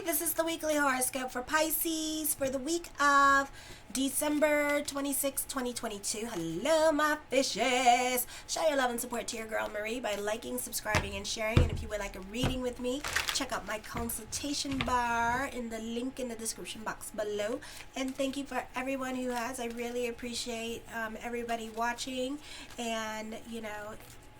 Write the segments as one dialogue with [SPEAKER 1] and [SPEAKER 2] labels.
[SPEAKER 1] this is the weekly horoscope for Pisces for the week of December 26, 2022. Hello, my fishes. Show your love and support to your girl Marie by liking, subscribing, and sharing. And if you would like a reading with me, check out my consultation bar in the link in the description box below. And thank you for everyone who has. I really appreciate everybody watching and,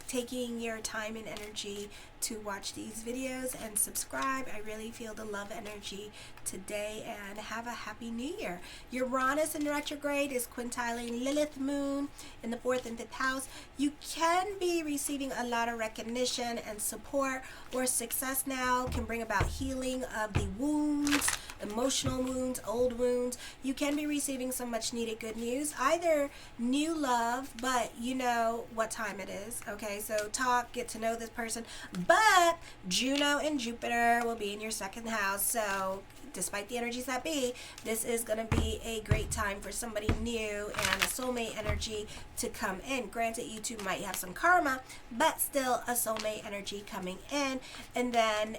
[SPEAKER 1] taking your time and energy to watch these videos and subscribe. I really feel the love energy today, and have a happy new year. Uranus in retrograde is quintiling Lilith moon in the 4th and 5th house. You can be receiving a lot of recognition and support, or success now can bring about healing of the wounds, emotional wounds, old wounds. You can be receiving some much needed good news, either new love, but you know what time it is. Okay, so talk, get to know this person. But Juno and Jupiter will be in your 2nd house, so despite the energies that be, this is going to be a great time for somebody new and a soulmate energy to come in. Granted, you two might have some karma, but still a soulmate energy coming in. And then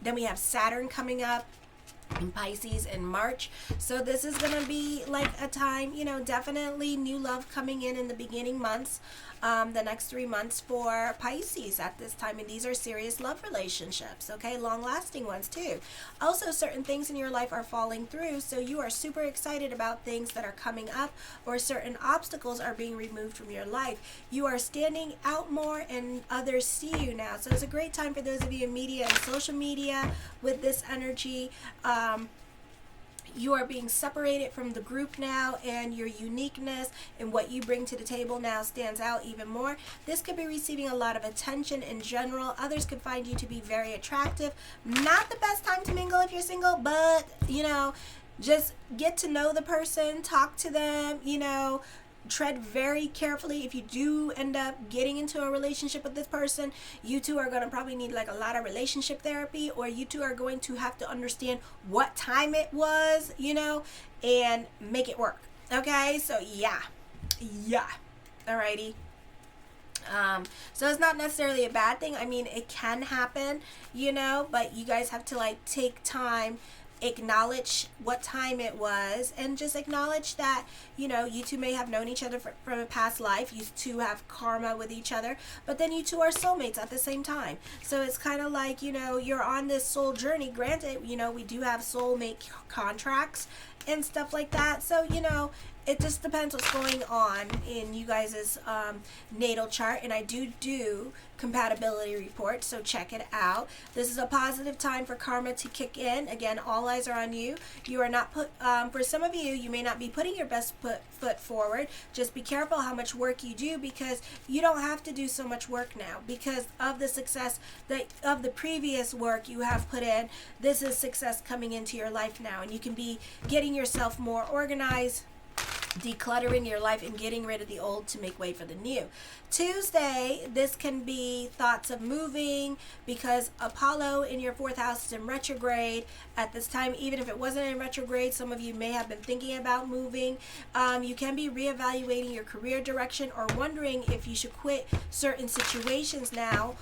[SPEAKER 1] then we have Saturn coming up in Pisces in March. So this is going to be like a time, definitely new love coming in the beginning months, the next 3 months for Pisces at this time. And these are serious love relationships, okay? Long-lasting ones too. Also, certain things in your life are falling through, so you are super excited about things that are coming up, or certain obstacles are being removed from your life. You are standing out more and others see you now. So it's a great time for those of you in media and social media with this energy. You are being separated from the group now, and your uniqueness and what you bring to the table now stands out even more. This could be receiving a lot of attention in general. Others could find you to be very attractive. Not the best time to mingle if you're single, but just get to know the person, talk to them, tread very carefully. If you do end up getting into a relationship with this person, you two are going to probably need like a lot of relationship therapy, or you two are going to have to understand what time it was, and make it work. Okay, so yeah, alrighty. So it's not necessarily a bad thing. I mean, it can happen, but you guys have to take time, acknowledge what time it was, and just acknowledge that you two may have known each other from a past life. You two have karma with each other, but then you two are soulmates at the same time. So it's kind of like you're on this soul journey. Granted, we do have soulmate contracts and stuff like that, so it just depends what's going on in you guys' natal chart. And I do compatibility reports, so check it out. This is a positive time for karma to kick in. Again, all eyes are on you. You are not for some of you, you may not be putting your best foot forward. Just be careful how much work you do, because you don't have to do so much work now because of the success of the previous work you have put in. This is success coming into your life now, and you can be getting yourself more organized, decluttering your life, and getting rid of the old to make way for the new. Tuesday, this can be thoughts of moving, because Apollo in your 4th house is in retrograde at this time. Even if it wasn't in retrograde, some of you may have been thinking about moving. You can be reevaluating your career direction, or wondering if you should quit certain situations now.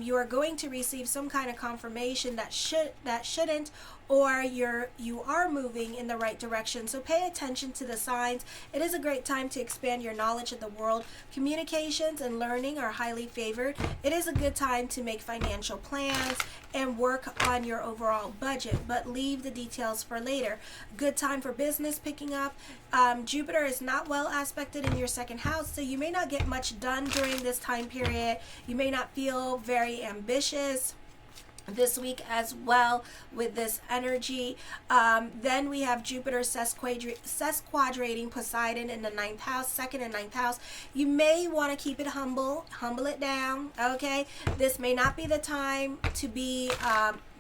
[SPEAKER 1] You are going to receive some kind of confirmation that shouldn't, or you are moving in the right direction. So pay attention to the signs. It is a great time to expand your knowledge of the world. Communications and learning are highly favored. It is a good time to make financial plans and work on your overall budget, but leave the details for later. Good time for business picking up. Jupiter is not well aspected in your 2nd house, so you may not get much done during this time period. You may not feel very ambitious this week as well with this energy. Then we have Jupiter sesquadrating Poseidon in the 9th house, 2nd and 9th house. You may want to keep it humble it down, okay? This may not be the time to be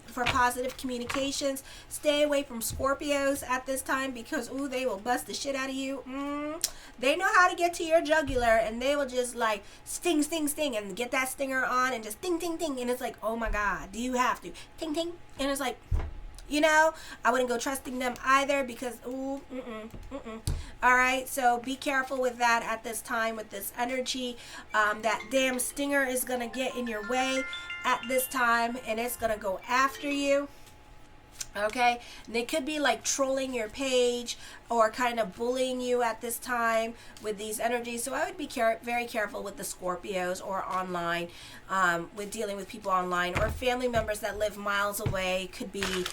[SPEAKER 1] for positive communications. Stay away from Scorpios at this time, because they will bust the shit out of you. They know how to get to your jugular, and they will just sting, and get that stinger on and just ding, ding, ding. And it's like, oh my God, do you have to? Ting, ting. And it's like, You know, I wouldn't go trusting them either because, ooh, all right, so be careful with that at this time with this energy. That damn stinger is going to get in your way at this time, and it's going to go after you. Okay, and they could be like trolling your page or kind of bullying you at this time with these energies. So I would be very careful with the Scorpios or online, with dealing with people online, or family members that live miles away could be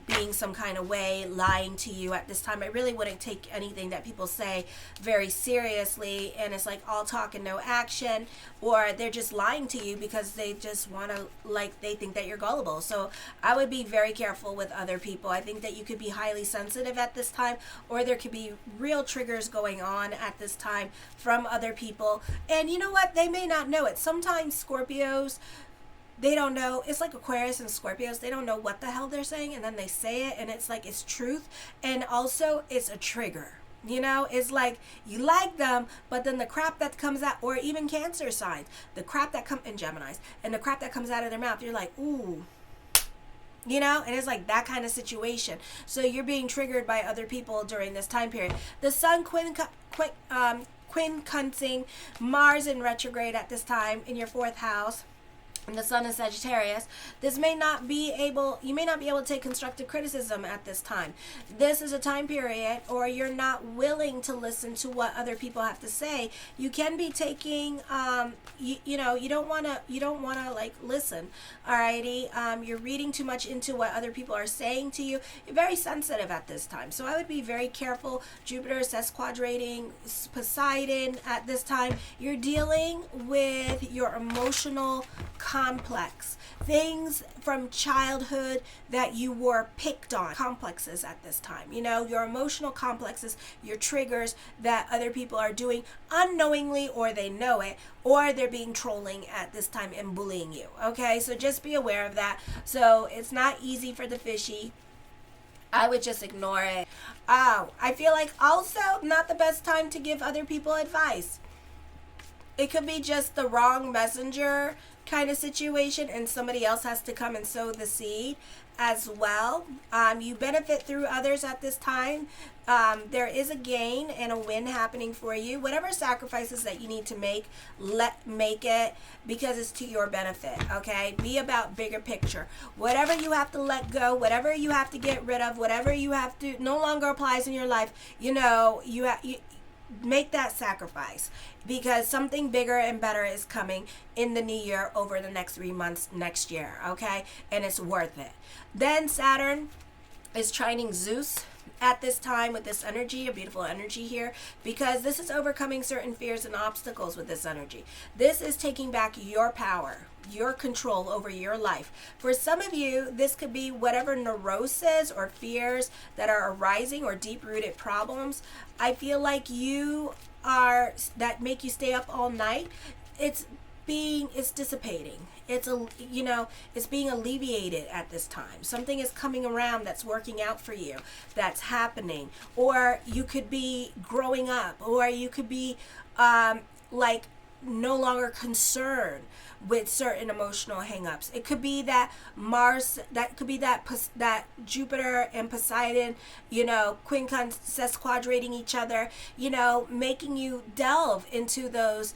[SPEAKER 1] being some kind of way, lying to you at this time. I really wouldn't take anything that people say very seriously, and it's like all talk and no action, or they're just lying to you because they just want to, like, they think that you're gullible. So I would be very careful with other people. I think that you could be highly sensitive at this time, or there could be real triggers going on at this time from other people. And you know what? They may not know it. Sometimes Scorpios, they don't know. It's like Aquarius and Scorpios. They don't know what the hell they're saying, and then they say it, and it's like it's truth, and also it's a trigger. You know, it's like you like them, but then the crap that comes out, or even Cancer signs, the crap that comes in Geminis, and the crap that comes out of their mouth, you're like, ooh. You know, and it's like that kind of situation. So you're being triggered by other people during this time period. The Sun quincunxing Mars in retrograde at this time in your 4th house, and the Sun is Sagittarius. You may not be able to take constructive criticism at this time. This is a time period, or you're not willing to listen to what other people have to say. You can be taking, you don't want to like listen. Alrighty, you're reading too much into what other people are saying to you. You're very sensitive at this time, so I would be very careful. Jupiter sesquadrating Poseidon at this time. You're dealing with your emotional complex, things from childhood that you were picked on, complexes at this time. You know, your emotional complexes, your triggers that other people are doing unknowingly, or they know it, or they're being trolling at this time and bullying you. Okay, so just be aware of that. So it's not easy for the fishy. I would just ignore it. Oh, I feel like also not the best time to give other people advice. It could be just the wrong messenger kind of situation, and somebody else has to come and sow the seed as well. You benefit through others at this time. There is a gain and a win happening for you. Whatever sacrifices that you need to make it, because it's to your benefit. Okay, be about bigger picture. Whatever you have to let go, whatever you have to get rid of, whatever you have to no longer applies in your life, you make that sacrifice, because something bigger and better is coming in the new year over the next 3 months next year. Okay, and it's worth it. Then Saturn is trining Zeus at this time with this energy, a beautiful energy here, because this is overcoming certain fears and obstacles with this energy. This is taking back your power, your control over your life. For some of you, this could be whatever neurosis or fears that are arising, or deep-rooted problems. I feel like that make you stay up all night. It's dissipating. It's being alleviated at this time. Something is coming around that's working out for you, that's happening. Or you could be growing up, or you could be like no longer concerned with certain emotional hangups. It could be that Mars, that could be that Jupiter and Poseidon, quincunx sesquadrating each other, making you delve into those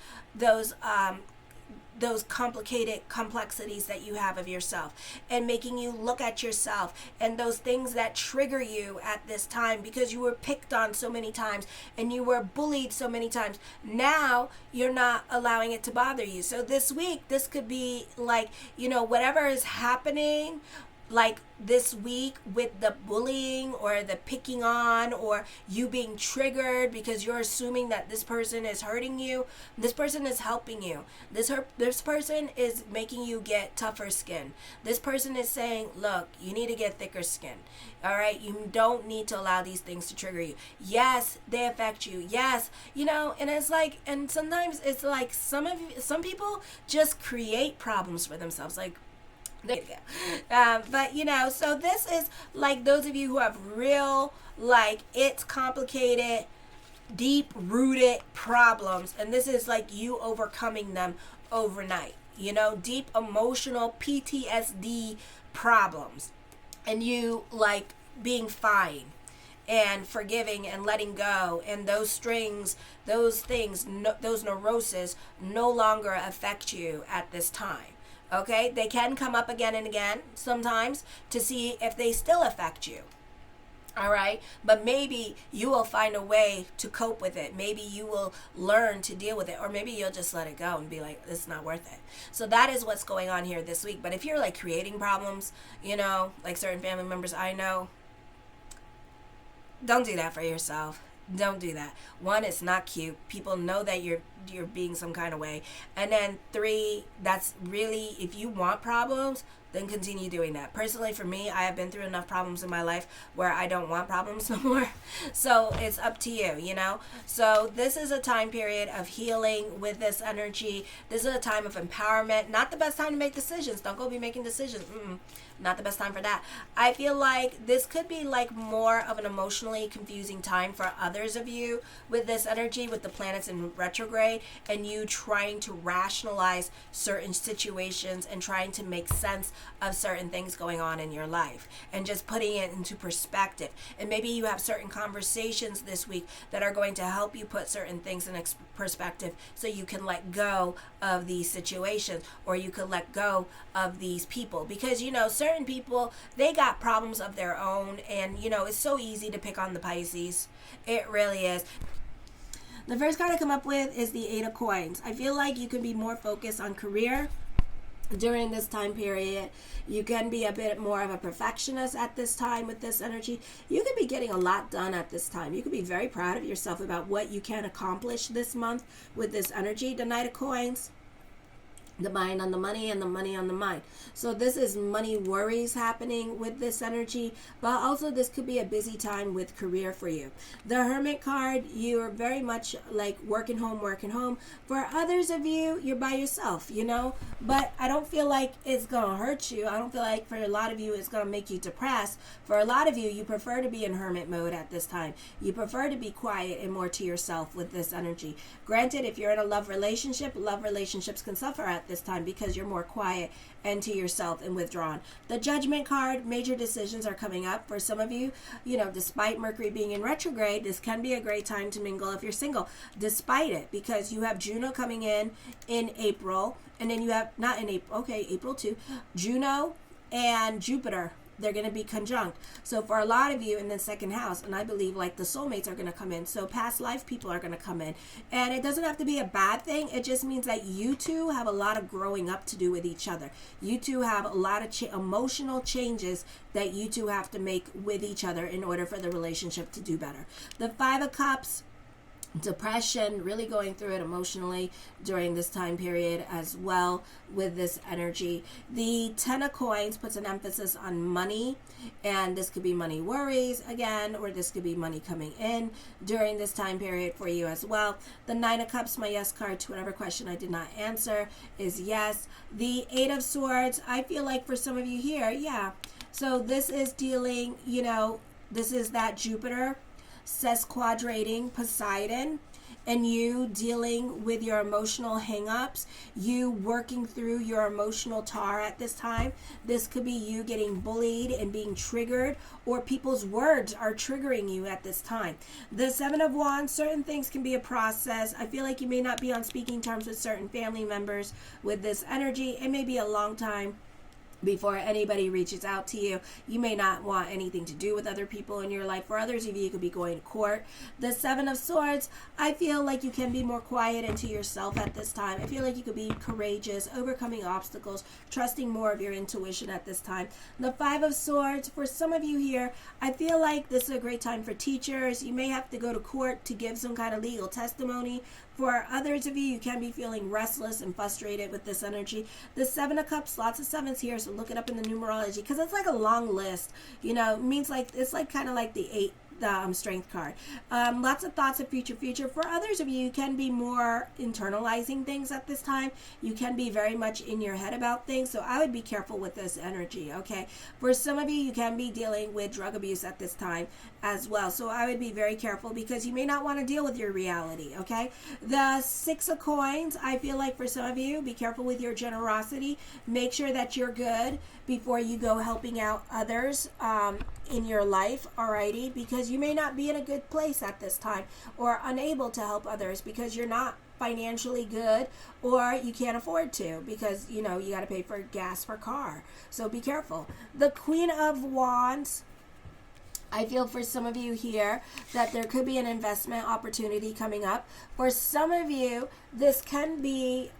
[SPEAKER 1] complicated complexities that you have of yourself, and making you look at yourself and those things that trigger you at this time, because you were picked on so many times and you were bullied so many times. Now you're not allowing it to bother you. So this week, this could be like, whatever is happening, like this week with the bullying or the picking on, or you being triggered because you're assuming that this person is hurting you. This person is helping you. This person is making you get tougher skin. This person is saying, look, you need to get thicker skin. All right, you don't need to allow these things to trigger you. Yes, they affect you. Yes, and it's like, and sometimes it's like some people just create problems for themselves. Like, there you go. But so this is like those of you who have real, like, it's complicated, deep rooted problems, and this is like you overcoming them overnight. Deep emotional PTSD problems. and you like being fine and forgiving and letting go, and those strings, those things, no, those neuroses no longer affect you at this time. Okay, they can come up again and again sometimes to see if they still affect you. All right, but maybe you will find a way to cope with it. Maybe you will learn to deal with it, or maybe you'll just let it go and be like, it's not worth it. So that is what's going on here this week. But if you're like creating problems, you know, like certain family members I know, don't do that for yourself. Don't do that. One, it's not cute. People know that you're being some kind of way. And then three, that's really, if you want problems, then continue doing that. Personally, for me, I have been through enough problems in my life where I don't want problems no more. So it's up to you, you know? So this is a time period of healing with this energy. This is a time of empowerment. Not the best time to make decisions. Don't go be making decisions. Not the best time for that. I feel like this could be like more of an emotionally confusing time for others of you with this energy, with the planets in retrograde, and you trying to rationalize certain situations and trying to make sense of certain things going on in your life and just putting it into perspective. And maybe you have certain conversations this week that are going to help you put certain things in perspective so you can let go of these situations, or you can let go of these people, because you know certain people, they got problems of their own, and you know it's so easy to pick on the Pisces. It really is. The first card I come up with is the Eight of Coins. I feel like you can be more focused on career during this time period. You can be a bit more of a perfectionist at this time with this energy. You could be getting a lot done at this time. You could be very proud of yourself about what you can accomplish this month with this energy. The Knight of Coins, the mind on the money and the money on the mind. So this is money worries happening with this energy, but also this could be a busy time with career for you. The Hermit card, you're very much like working home. For others of you, you're by yourself, you know, but I don't feel like it's gonna hurt you. I don't feel like for a lot of you it's gonna make you depressed. For a lot of you, you prefer to be in hermit mode at this time. You prefer to be quiet and more to yourself with this energy. Granted, if you're in a love relationships can suffer at this time because you're more quiet and to yourself and withdrawn. The Judgment card, major decisions are coming up for some of you. You know, despite Mercury being in retrograde, this can be a great time to mingle if you're single, despite it, because you have Juno coming in April, and then you have, not in April, okay, April 2, Juno and Jupiter. They're going to be conjunct. So for a lot of you in the second house, and I believe like the soulmates are going to come in. So past life people are going to come in. And it doesn't have to be a bad thing. It just means that you two have a lot of growing up to do with each other. You two have a lot of emotional changes that you two have to make with each other in order for the relationship to do better. The Five of Cups, depression, really going through it emotionally during this time period as well with this energy. The Ten of Coins puts an emphasis on money, and this could be money worries again, or this could be money coming in during this time period for you as well. The Nine of Cups, my yes card to whatever question I did not answer, is yes. The Eight of Swords, I feel like for some of you here, yeah, so this is dealing, you know, this is that Jupiter sesquadrating Poseidon, and you dealing with your emotional hang-ups, you working through your emotional tar at this time. This could be you getting bullied and being triggered, or people's words are triggering you at this time. The Seven of Wands, certain things can be a process. I feel like you may not be on speaking terms with certain family members with this energy. It may be a long time before anybody reaches out to you. You may not want anything to do with other people in your life. For others of you, you could be going to court. The Seven of Swords, I feel like you can be more quiet into yourself at this time. I feel like you could be courageous, overcoming obstacles, trusting more of your intuition at this time. The Five of Swords, for some of you here, I feel like this is a great time for teachers. You may have to go to court to give some kind of legal testimony. For others of you, you can be feeling restless and frustrated with this energy. The Seven of Cups, lots of sevens here, so look it up in the numerology, because it's like a long list. You know, it means like, it's like kind of like the eight, the strength card. Lots of thoughts of future. For others of you, you can be more internalizing things at this time. You can be very much in your head about things, so I would be careful with this energy, okay? For some of you, you can be dealing with drug abuse at this time as well, so I would be very careful because you may not want to deal with your reality, okay? The Six of Coins, I feel like for some of you, be careful with your generosity. Make sure that you're good before you go helping out others in your life, alrighty, because you may not be in a good place at this time, or unable to help others because you're not financially good, or you can't afford to because you got to pay for gas for car. So be careful. The Queen of Wands, I feel for some of you here that there could be an investment opportunity coming up. For some of you, this can be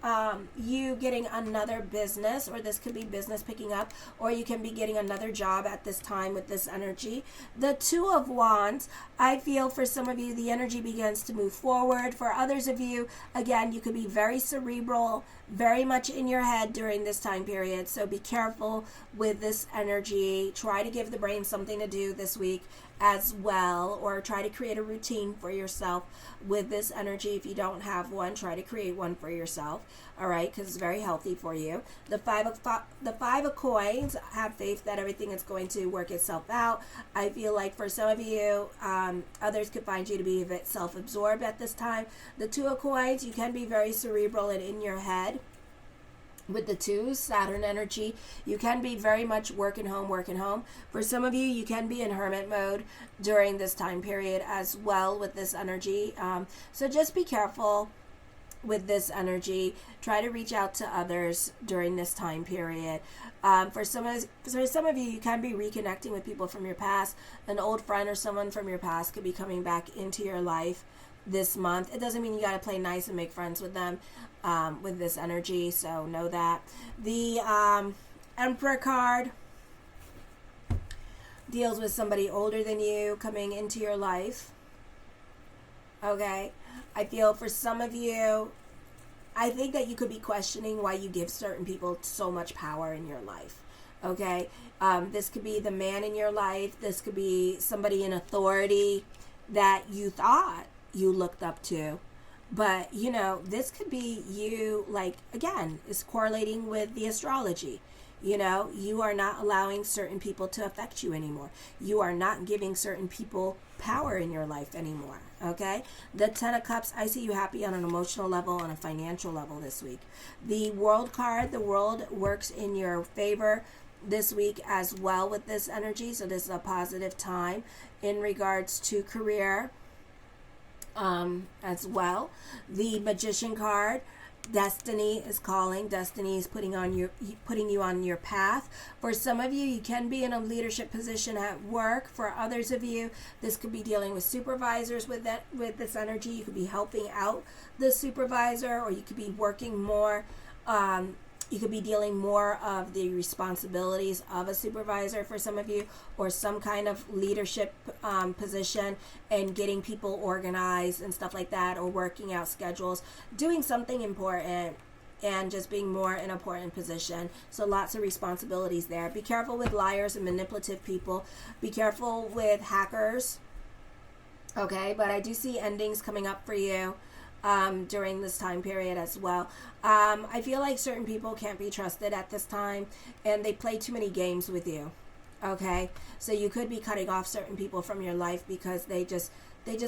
[SPEAKER 1] you getting another business, or this could be business picking up, or you can be getting another job at this time with this energy. The Two of Wands, I feel for some of you, the energy begins to move forward. For others of you, again, you could be very cerebral, very much in your head during this time period. So be careful with this energy. Try to give the brain something to do this week as well, or try to create a routine for yourself with this energy. If you don't have one, try to create one for yourself, all right, because it's very healthy for you. The five of coins, have faith that everything is going to work itself out. I feel like for some of you, others could find you to be a bit self-absorbed at this time. The Two of coins, you can be very cerebral and in your head. With the two, Saturn energy, you can be very much working home. For some of you, you can be in hermit mode during this time period as well with this energy. So just be careful with this energy. Try to reach out to others during this time period. For some of you, you can be reconnecting with people from your past. An old friend or someone from your past could be coming back into your life this month. It doesn't mean you got to play nice and make friends with them with this energy, so know that. The Emperor card deals with somebody older than you coming into your life. Okay, I feel for some of you, I think that you could be questioning why you give certain people so much power in your life. Okay, this could be the man in your life. This could be somebody in authority that you thought you looked up to. But, this could be you, like, again, is correlating with the astrology. You are not allowing certain people to affect you anymore. You are not giving certain people power in your life anymore, okay? The Ten of Cups, I see you happy on an emotional level, on a financial level this week. The World card, the world works in your favor this week as well with this energy. So this is a positive time in regards to career. As well. The Magician card, destiny is calling. Destiny is putting you on your path. For some of you, you can be in a leadership position at work. For others of you, this could be dealing with supervisors with this energy. You could be helping out the supervisor, or you could be working more. You could be dealing more of the responsibilities of a supervisor for some of you, or some kind of leadership position, and getting people organized and stuff like that, or working out schedules, doing something important, and just being more in an important position. So lots of responsibilities there. Be careful with liars and manipulative people. Be careful with hackers. Okay, but I do see endings coming up for you during this time period as well. I feel like certain people can't be trusted at this time, and they play too many games with you. Okay, so you could be cutting off certain people from your life because they just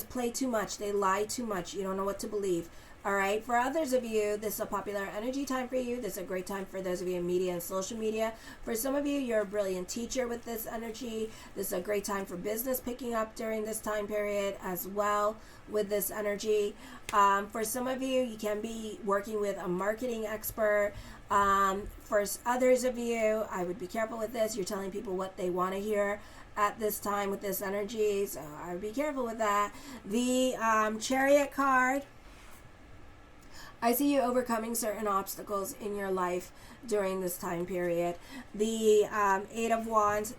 [SPEAKER 1] play too much. They lie too much. You don't know what to believe. All right, for others of you, this is a popular energy time for you. This is a great time for those of you in media and social media. For some of you, you're a brilliant teacher with this energy. This is a great time for business picking up during this time period as well with this energy. For some of you, you can be working with a marketing expert. For others of you, I would be careful with this. You're telling people what they want to hear at this time with this energy, so I would be careful with that. The Chariot card, I see you overcoming certain obstacles in your life during this time period. The Eight of Wands,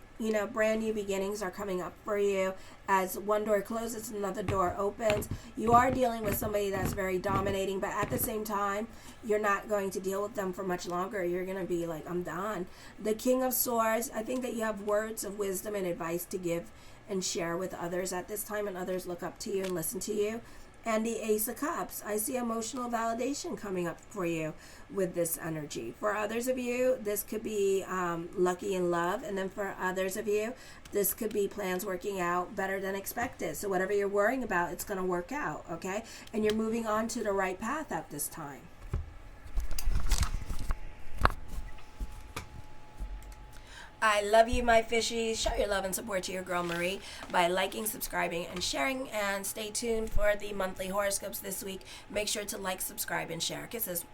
[SPEAKER 1] brand new beginnings are coming up for you. As one door closes, another door opens. You are dealing with somebody that's very dominating, but at the same time, you're not going to deal with them for much longer. You're going to be like, I'm done. The King of Swords, I think that you have words of wisdom and advice to give and share with others at this time, and others look up to you and listen to you. And the Ace of Cups, I see emotional validation coming up for you with this energy. For others of you, this could be lucky in love. And then for others of you, this could be plans working out better than expected. So whatever you're worrying about, it's going to work out, okay? And you're moving on to the right path at this time. I love you, my fishies. Show your love and support to your girl Marie by liking, subscribing, and sharing. And stay tuned for the monthly horoscopes this week. Make sure to like, subscribe, and share. Kisses.